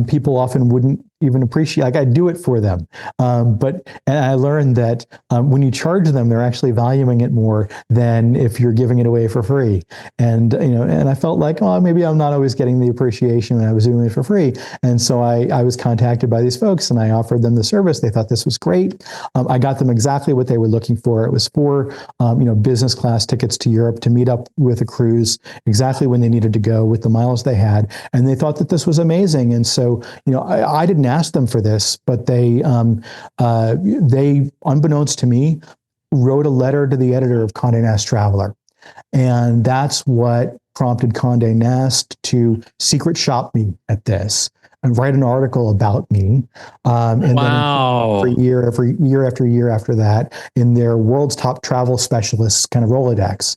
people often wouldn't even appreciate, like, I do it for them. And I learned that when you charge them, they're actually valuing it more than if you're giving it away for free. And I felt like, oh, maybe I'm not always getting the appreciation when I was doing it for free. And so I was contacted by these folks, and I offered them the service. They thought this was great. I got them exactly what they were looking for. It was for business class tickets to Europe to meet up with a cruise exactly when they needed to go with the miles they had, and they thought that this was amazing. And so I didn't ask them for this, but they unbeknownst to me, wrote a letter to the editor of Condé Nast Traveler, and that's what prompted Condé Nast to secret shop me at this and write an article about me. And wow. Then every year after year after that, in their world's top travel specialists kind of Rolodex.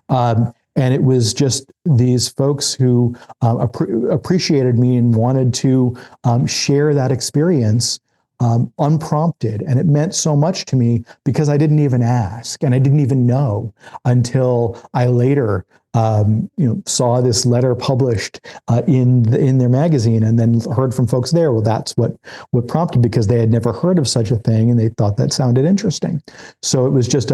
And it was just these folks who appreciated me and wanted to share that experience unprompted. And it meant so much to me because I didn't even ask, and I didn't even know until I later saw this letter published in their magazine, and then heard from folks there. Well, that's what prompted, because they had never heard of such a thing, and they thought that sounded interesting. So it was just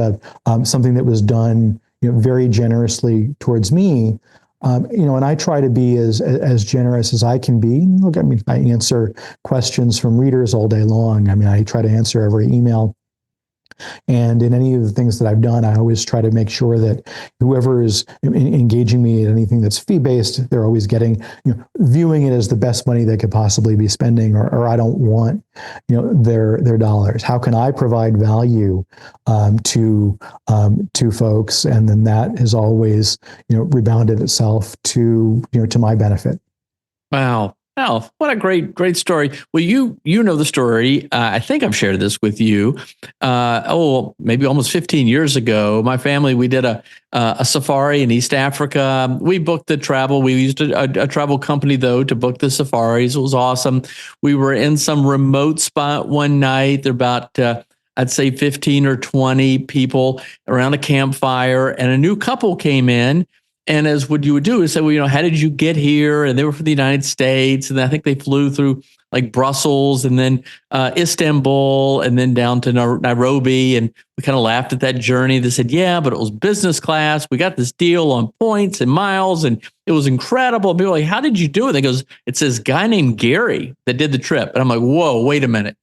something that was done very generously towards me. And I try to be as generous as I can be. Look, I answer questions from readers all day long. I try to answer every email. And in any of the things that I've done, I always try to make sure that whoever is engaging me in anything that's fee-based, they're always getting, viewing it as the best money they could possibly be spending, or I don't want, their dollars. How can I provide value to folks? And then that has always, rebounded itself to my benefit. Wow. Well, what a great story. Well, you know the story. I think I've shared this with you. Maybe almost 15 years ago, my family, we did a safari in East Africa. We booked the travel. We used a travel company, though, to book the safaris. It was awesome. We were in some remote spot one night. There were about, I'd say 15 or 20 people around a campfire, and a new couple came in. And as what you would do is say, well, how did you get here? And they were from the United States. And I think they flew through like Brussels and then Istanbul and then down to Nairobi. And we kind of laughed at that journey. They said, yeah, but it was business class. We got this deal on points and miles and it was incredible. And people were like, how did you do it? They goes, it's this guy named Gary that did the trip. And I'm like, whoa, wait a minute.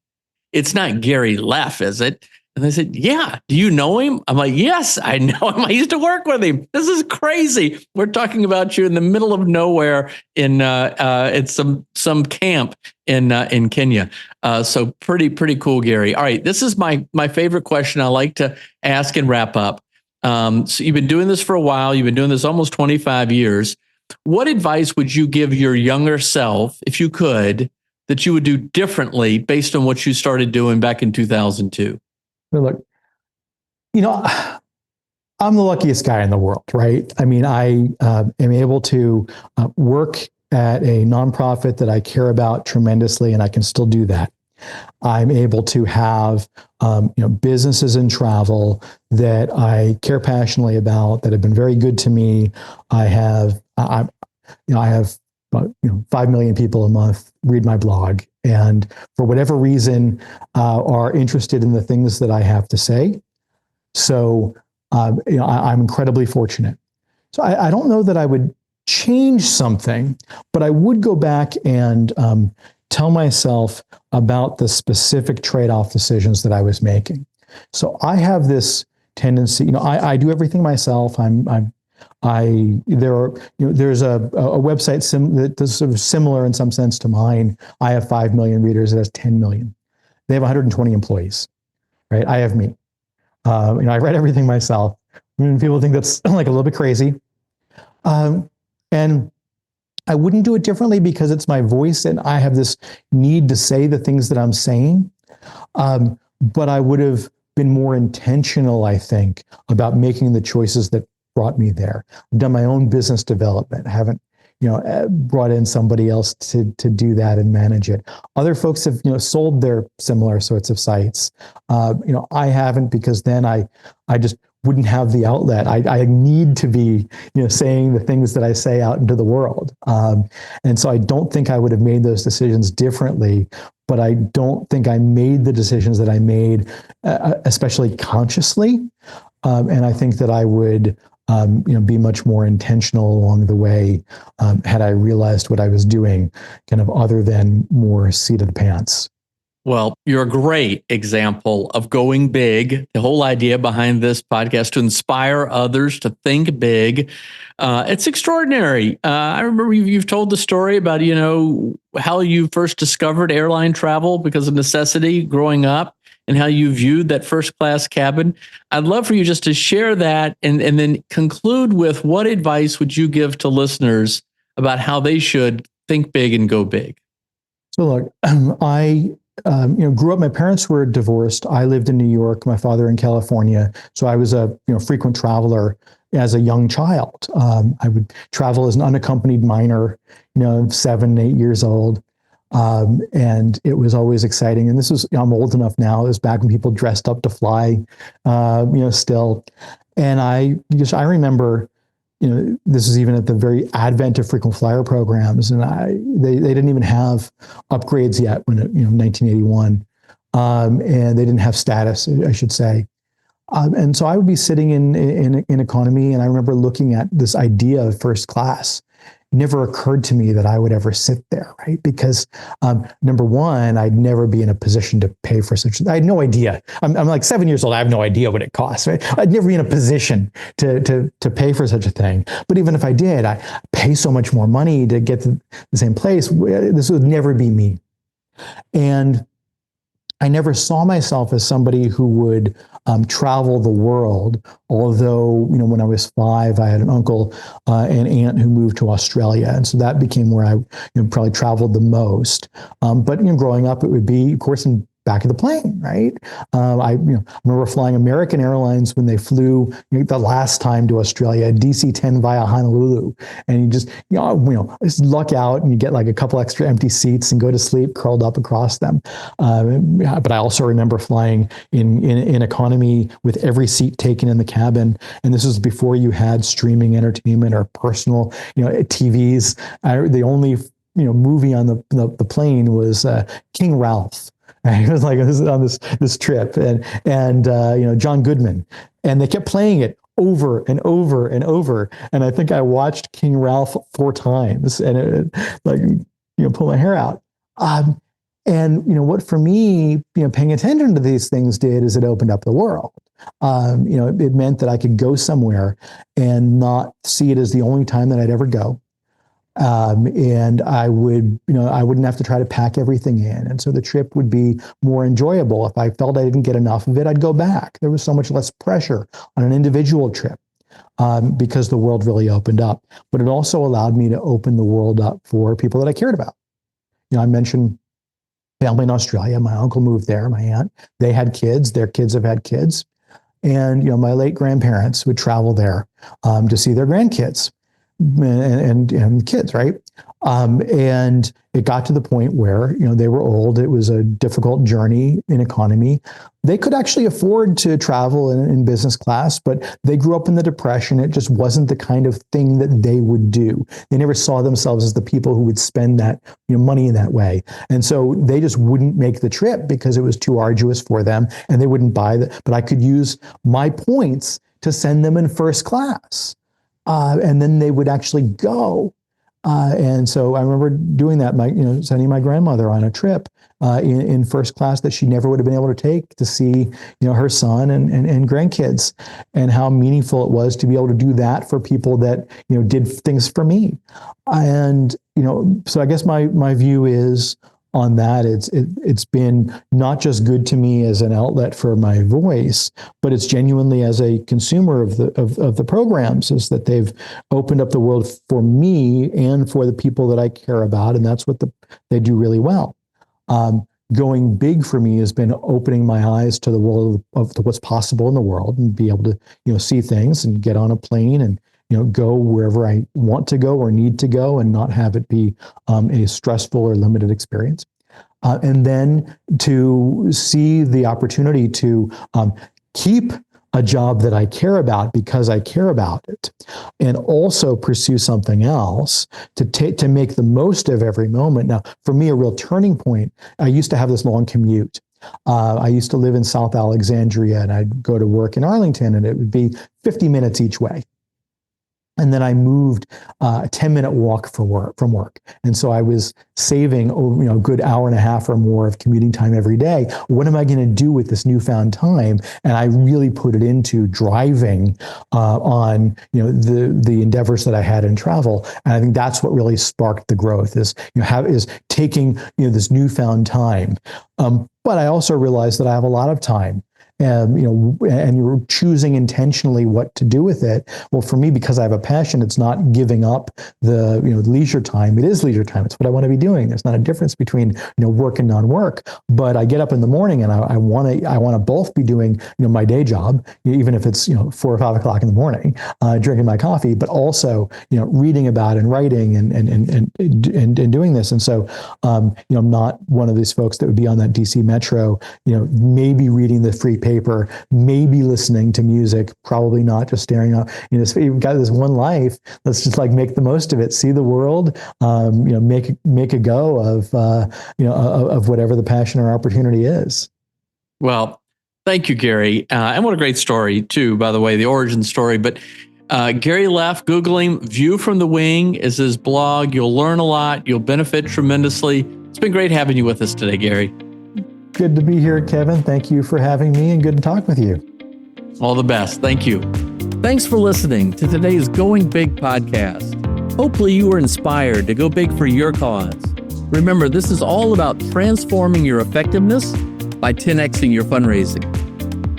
It's not Gary Leff, is it? And they said, yeah, do you know him? I'm like, yes, I know him. I used to work with him. This is crazy. We're talking about you in the middle of nowhere in some camp in Kenya. So pretty cool, Gary. All right, this is my favorite question I like to ask and wrap up. So you've been doing this for a while. You've been doing this almost 25 years. What advice would you give your younger self, if you could, that you would do differently based on what you started doing back in 2002? Look, I'm the luckiest guy in the world, right? I mean, I am able to work at a nonprofit that I care about tremendously, and I can still do that. I'm able to have businesses in travel that I care passionately about, that have been very good to me. I have about 5 million people a month read my blog, and for whatever reason are interested in the things that I have to say. So I'm incredibly fortunate. So I don't know that I would change something, but I would go back and tell myself about the specific trade-off decisions that I was making. So I have this tendency, I do everything myself. There's a website that's sort of similar in some sense to mine. I have 5 million readers. It has 10 million. They have 120 employees, right? I have me. I write everything myself. People think that's like a little bit crazy. And I wouldn't do it differently because it's my voice and I have this need to say the things that I'm saying. But I would have been more intentional, I think, about making the choices that brought me there. I've done my own business development. I haven't, brought in somebody else to do that and manage it. Other folks have, sold their similar sorts of sites. I haven't, because then I just wouldn't have the outlet. I need to be, saying the things that I say out into the world. And so I don't think I would have made those decisions differently, but I don't think I made the decisions that I made, especially consciously. And I think that I would, be much more intentional along the way, had I realized what I was doing, kind of other than more seat of the pants. Well, you're a great example of going big. The whole idea behind this podcast to inspire others to think big. It's extraordinary. I remember you've told the story about, how you first discovered airline travel because of necessity growing up, and how you viewed that first class cabin. I'd love for you just to share that and then conclude with what advice would you give to listeners about how they should think big and go big? So look, I grew up, my parents were divorced. I lived in New York, my father in California. So I was a frequent traveler as a young child. I would travel as an unaccompanied minor, 7, 8 years old. And it was always exciting. And this was, I'm old enough now, it was back when people dressed up to fly, still. And I remember, this was even at the very advent of frequent flyer programs. And they didn't even have upgrades yet when 1981. And they didn't have status, I should say. And so I would be sitting in economy, and I remember looking at this idea of first class. Never occurred to me that I would ever sit there, right? Because number one, I'd never be in a position to pay for such. I had no idea. I'm like 7 years old. I have no idea what it costs. Right? I'd never be in a position to pay for such a thing. But even if I did, I pay so much more money to get to the same place. This would never be me. And I never saw myself as somebody who would travel the world. Although, when I was 5, I had an uncle and aunt who moved to Australia. And so that became where I probably traveled the most. But growing up, it would be, of course, in back of the plane, right? I remember flying American Airlines when they flew the last time to Australia, DC-10 via Honolulu, and you just just luck out and you get like a couple extra empty seats and go to sleep curled up across them. But I also remember flying in economy with every seat taken in the cabin, and this was before you had streaming entertainment or personal TVs. The only movie on the plane was King Ralph. It was like on this trip, and John Goodman, and they kept playing it over and over and over. And I think I watched King Ralph 4 times, and it pull my hair out. And what for me, paying attention to these things did is it opened up the world. It meant that I could go somewhere and not see it as the only time that I'd ever go. And I wouldn't have to try to pack everything in. And so the trip would be more enjoyable. If I felt I didn't get enough of it, I'd go back. There was so much less pressure on an individual trip because the world really opened up. But it also allowed me to open the world up for people that I cared about. I mentioned family in Australia. My uncle moved there, my aunt. They had kids. Their kids have had kids. And, my late grandparents would travel there to see their grandkids. And kids, right? And it got to the point where, they were old. It was a difficult journey in economy. They could actually afford to travel in business class, but they grew up in the Depression. It just wasn't the kind of thing that they would do. They never saw themselves as the people who would spend that, money in that way. And so they just wouldn't make the trip because it was too arduous for them, and they wouldn't buy that. But I could use my points to send them in first class. And then they would actually go. And so I remember doing that, sending my grandmother on a trip in first class that she never would have been able to take to see, her son and grandkids, and how meaningful it was to be able to do that for people that, did things for me. And, so I guess my view is on that, it's been not just good to me as an outlet for my voice, but it's genuinely as a consumer of the programs, is that they've opened up the world for me and for the people that I care about, and that's what they do really well. Going big for me has been opening my eyes to the world of what's possible in the world, and be able to see things and get on a plane and go wherever I want to go or need to go, and not have it be a stressful or limited experience. And then to see the opportunity to keep a job that I care about because I care about it, and also pursue something else to make the most of every moment. Now, for me, a real turning point, I used to have this long commute. I used to live in South Alexandria, and I'd go to work in Arlington, and it would be 50 minutes each way. And then I moved a 10-minute walk from work. And so I was saving a good hour and a half or more of commuting time every day. What am I going to do with this newfound time? And I really put it into driving on the endeavors that I had in travel. And I think that's what really sparked the growth, is taking this newfound time. But I also realized that I have a lot of time. And you're choosing intentionally what to do with it. Well, for me, because I have a passion, it's not giving up the leisure time. It is leisure time. It's what I want to be doing. There's not a difference between work and non-work. But I get up in the morning, and I want to both be doing my day job, even if it's 4 or 5 o'clock in the morning, drinking my coffee, but also reading about and writing and doing this. And so I'm not one of these folks that would be on that DC Metro, maybe reading the free paper, maybe listening to music, probably not just staring out. You've got this one life. Let's just make the most of it. See the world. Make a go of whatever the passion or opportunity is. Well, thank you, Gary. And what a great story too, by the way, the origin story. But Gary Leff, Google him. View from the Wing is his blog. You'll learn a lot. You'll benefit tremendously. It's been great having you with us today, Gary. Good to be here, Kevin. Thank you for having me, and good to talk with you. All the best. Thank you. Thanks for listening to today's Going Big podcast. Hopefully you were inspired to go big for your cause. Remember, this is all about transforming your effectiveness by 10xing your fundraising.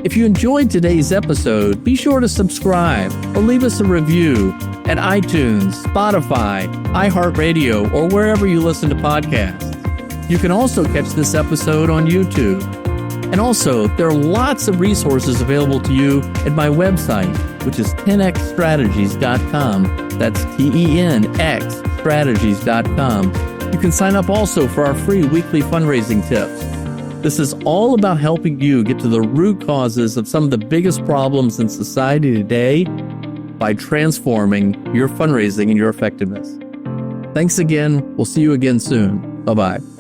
If you enjoyed today's episode, be sure to subscribe or leave us a review at iTunes, Spotify, iHeartRadio, or wherever you listen to podcasts. You can also catch this episode on YouTube. And also, there are lots of resources available to you at my website, which is 10xstrategies.com. That's TENXstrategies.com. You can sign up also for our free weekly fundraising tips. This is all about helping you get to the root causes of some of the biggest problems in society today by transforming your fundraising and your effectiveness. Thanks again. We'll see you again soon. Bye-bye.